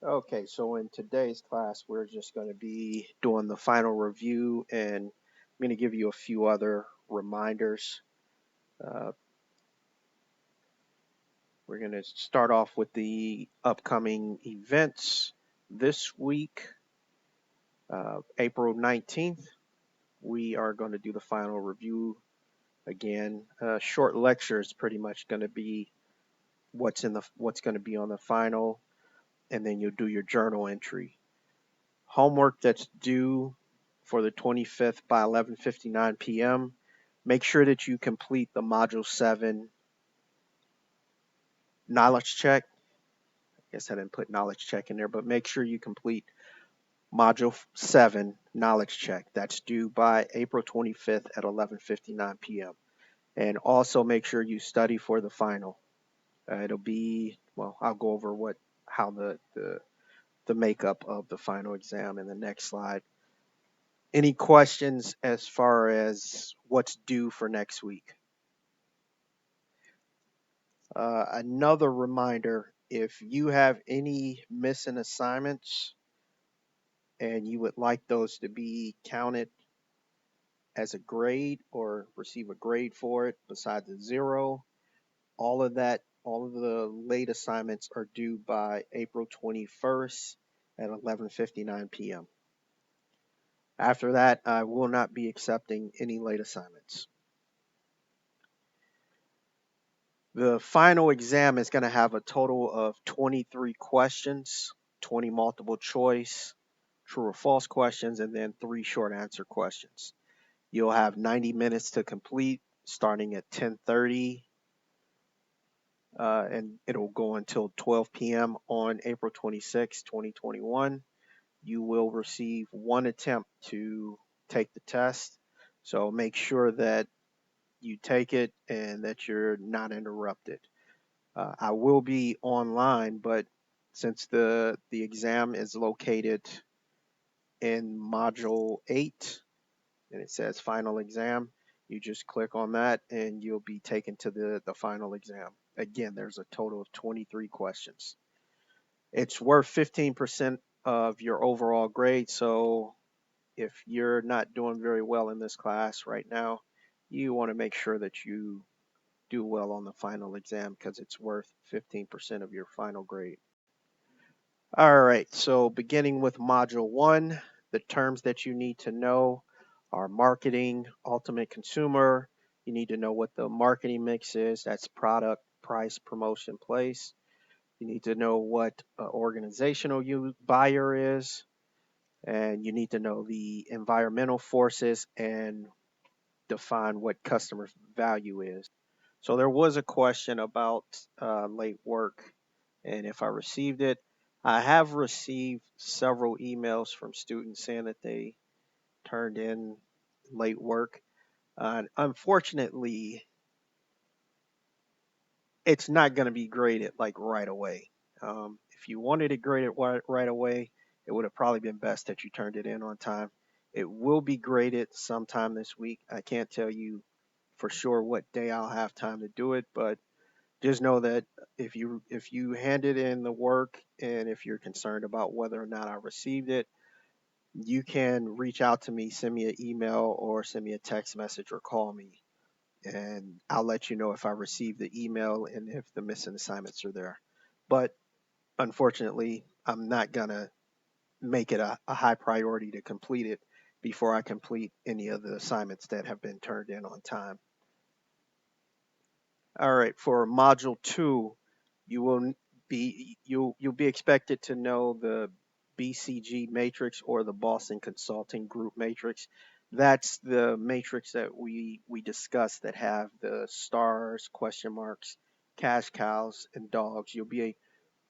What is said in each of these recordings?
Okay, so in today's class, we're just going to be doing the final review, and I'm going to give you a few other reminders. Uh, we're going to start off with the upcoming events this week, April 19th. We are going to do the final review again. Short lecture is pretty much going to be what's going to be on the final, and then you'll do your journal entry. Homework that's due for the 25th by 11:59 p.m. Make sure that you complete the Module 7 knowledge check. I guess I didn't put knowledge check in there, but make sure you complete Module 7 knowledge check. That's due by April 25th at 11:59 p.m. And also make sure you study for the final. It'll be, well, I'll go over how the makeup of the final exam in the next slide. Any questions as far as what's due for next week? Another reminder, if you have any missing assignments and you would like those to be counted as a grade or receive a grade for it besides a zero, all of the late assignments are due by April 21st at 11:59 p.m. After that, I will not be accepting any late assignments. The final exam is going to have a total of 23 questions, 20 multiple choice, true or false questions, and then 3 short answer questions. You'll have 90 minutes to complete starting at 10:30, and it'll go until 12 p.m. on April 26, 2021. You will receive one attempt to take the test, so make sure that you take it and that you're not interrupted. I will be online, but since the exam is located in Module 8 and it says Final Exam, you just click on that and you'll be taken to the final exam. Again, there's a total of 23 questions. It's worth 15% of your overall grade, so if you're not doing very well in this class right now, you want to make sure that you do well on the final exam because it's worth 15% of your final grade. All right, so beginning with Module 1, the terms that you need to know are marketing, ultimate consumer. You need to know what the marketing mix is. That's product, price, promotion, place. You need to know what organizational buyer is, and you need to know the environmental forces and define what customer value is. So there was a question about late work and if I received it. I have received several emails from students saying that they turned in late work. Unfortunately, it's not going to be graded like right away. If you wanted it graded right away, it would have probably been best that you turned it in on time. It will be graded sometime this week. I can't tell you for sure what day I'll have time to do it, but just know that if you handed in the work and if you're concerned about whether or not I received it, you can reach out to me, send me an email or send me a text message or call me, and I'll let you know if I received the email and if the missing assignments are there. But unfortunately, I'm not gonna make it a high priority to complete it before I complete any of the assignments that have been turned in on time. All right, for module 2, you'll be expected to know the BCG matrix or the Boston Consulting Group matrix. That's the matrix that we discussed that have the stars, question marks, cash cows, and dogs. You'll be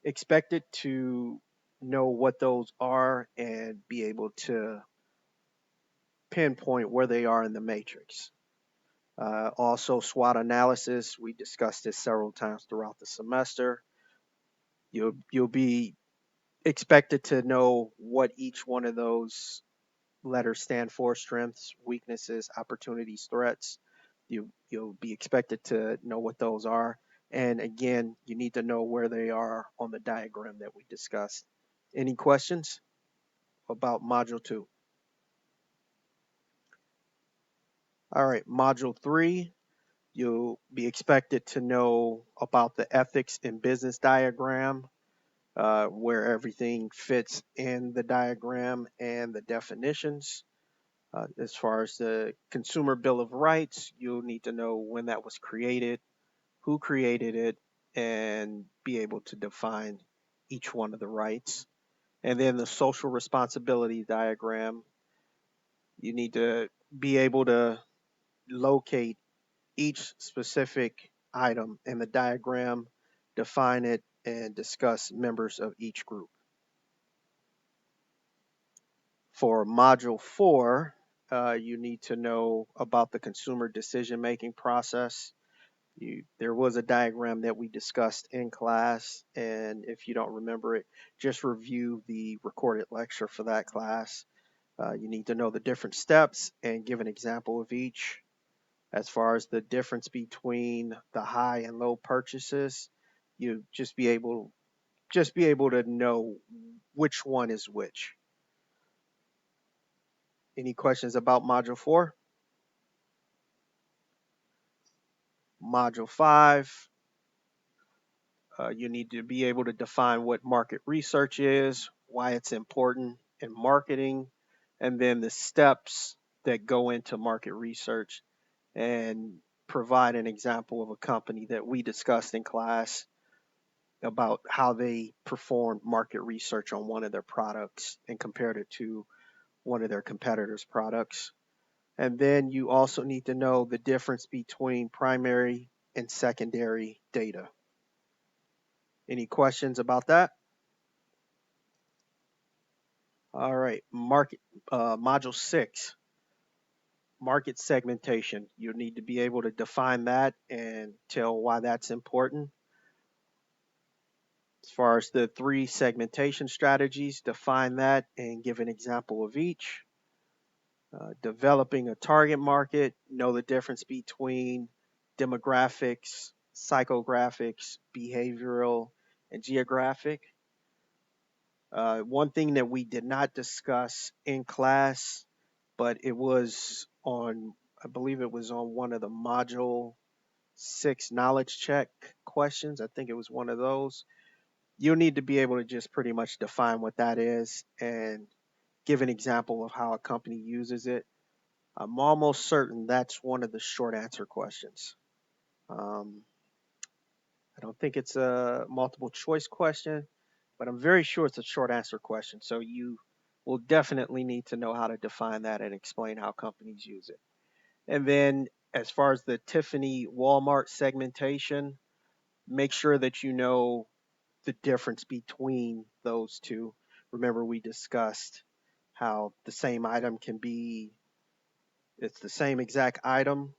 expected to know what those are and be able to pinpoint where they are in the matrix. Also, SWOT analysis. We discussed this several times throughout the semester. You'll be expected to know what each one of those letters stand for: strengths, weaknesses, opportunities, threats. You'll be expected to know what those are. And again, you need to know where they are on the diagram that we discussed Any questions about Module 2? All right, Module 3, you'll be expected to know about the ethics in business diagram, where everything fits in the diagram and the definitions. As far as the Consumer Bill of Rights, you'll need to know when that was created, who created it, and be able to define each one of the rights. And then the social responsibility diagram, you need to be able to locate each specific item in the diagram, define it, and discuss members of each group. For Module 4, you need to know about the consumer decision-making process. There was a diagram that we discussed in class, and if you don't remember it, just review the recorded lecture for that class. You need to know the different steps and give an example of each. As far as the difference between the high and low purchases, you just be able to know which one is which. Any questions about Module 4? Module 5, you need to be able to define what market research is, why it's important in marketing, and then the steps that go into market research, and provide an example of a company that we discussed in class about how they performed market research on one of their products and compared it to one of their competitors' products. And then you also need to know the difference between primary and secondary data. Any questions about that? All right, Module 6, market segmentation. You need to be able to define that and tell why that's important. As far as the 3 segmentation strategies, define that and give an example of each. Developing a target market, know the difference between demographics, psychographics, behavioral, and geographic. One thing that we did not discuss in class, but it was on, I believe it was on one of the Module 6 knowledge check questions. I think it was one of those. You'll need to be able to just pretty much define what that is and give an example of how a company uses it. I'm almost certain that's one of the short answer questions. Um, I don't think it's a multiple choice question, but I'm very sure it's a short answer question. So you will definitely need to know how to define that and explain how companies use it. And then as far as the Tiffany Walmart segmentation, make sure that you know the difference between those two. Remember, we discussed how the same item can be, it's the same exact item,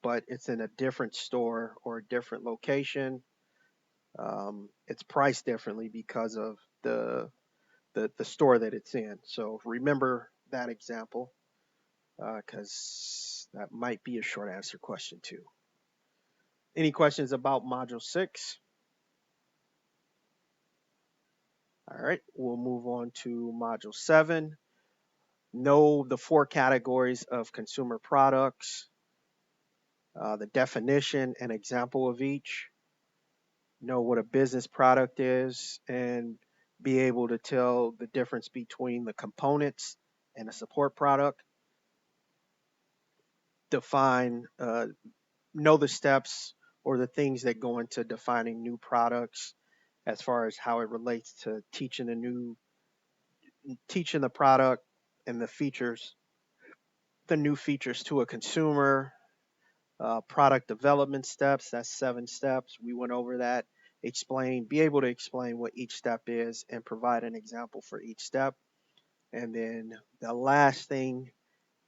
but it's in a different store or a different location. It's priced differently because of the store that it's in. So remember that example, because that might be a short answer question too. Any questions about Module 6? All right, we'll move on to Module 7. Know the 4 categories of consumer products, the definition and example of each. Know what a business product is, and be able to tell the difference between the components and a support product. Define, know the steps or the things that go into defining new products as far as how it relates to teaching the product and the new features to a consumer. Product development steps, that's 7 steps. We went over that. Be able to explain what each step is and provide an example for each step. And then the last thing,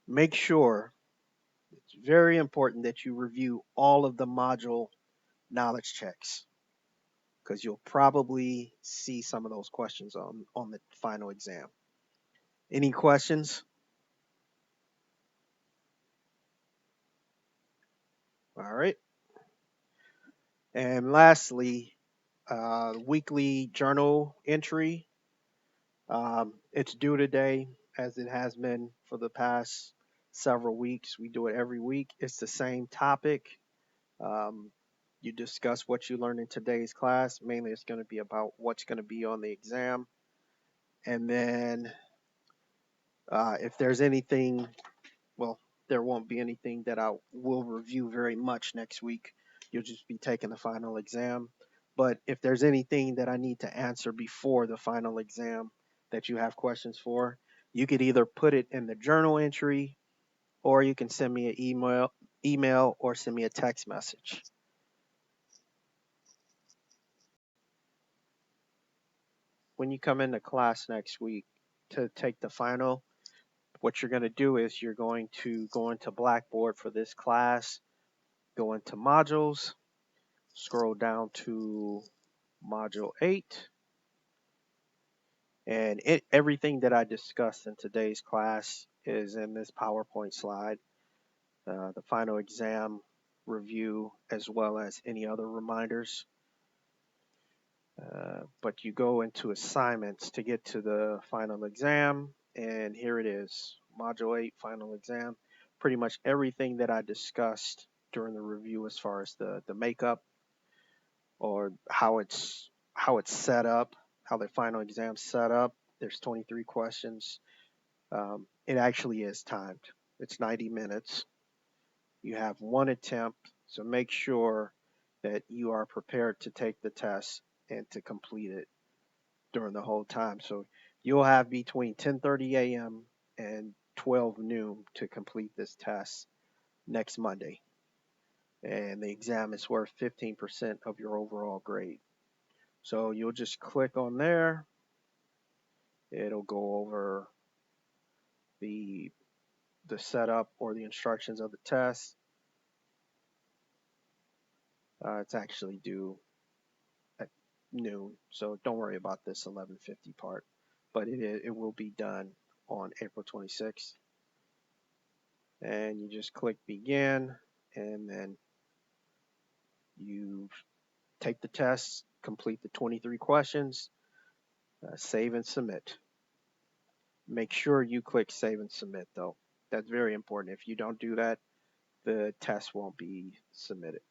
make sure it's very important that you review all of the module knowledge checks, because you'll probably see some of those questions on the final exam. Any questions? All right. And lastly, weekly journal entry. It's due today, as it has been for the past several weeks. We do it every week. It's the same topic. Um, you discuss what you learned in today's class. Mainly, it's going to be about what's going to be on the exam. And then, if there's anything, well, there won't be anything that I will review very much next week. You'll just be taking the final exam. But if there's anything that I need to answer before the final exam that you have questions for, you could either put it in the journal entry or you can send me an email or send me a text message. When you come into class next week to take the final, what you're going to do is you're going to go into Blackboard for this class, go into modules, scroll down to module 8, and everything that I discussed in today's class is in this PowerPoint slide. The final exam review, as well as any other reminders. But you go into assignments to get to the final exam, and here it is, Module 8, final exam. Pretty much everything that I discussed during the review as far as the makeup or how it's set up, how the final exam's set up. There's 23 questions. It actually is timed. It's 90 minutes. You have one attempt, so make sure that you are prepared to take the test and to complete it during the whole time. So you'll have between 10:30 a.m. and 12 noon to complete this test next Monday. And the exam is worth 15% of your overall grade. So you'll just click on there. It'll go over the setup or the instructions of the test. It's actually due at noon, so don't worry about this 11:50 part. But it will be done on April 26th. And you just click begin, and then you take the test, complete the 23 questions, save and submit. Make sure you click save and submit though. That's very important. If you don't do that, the test won't be submitted.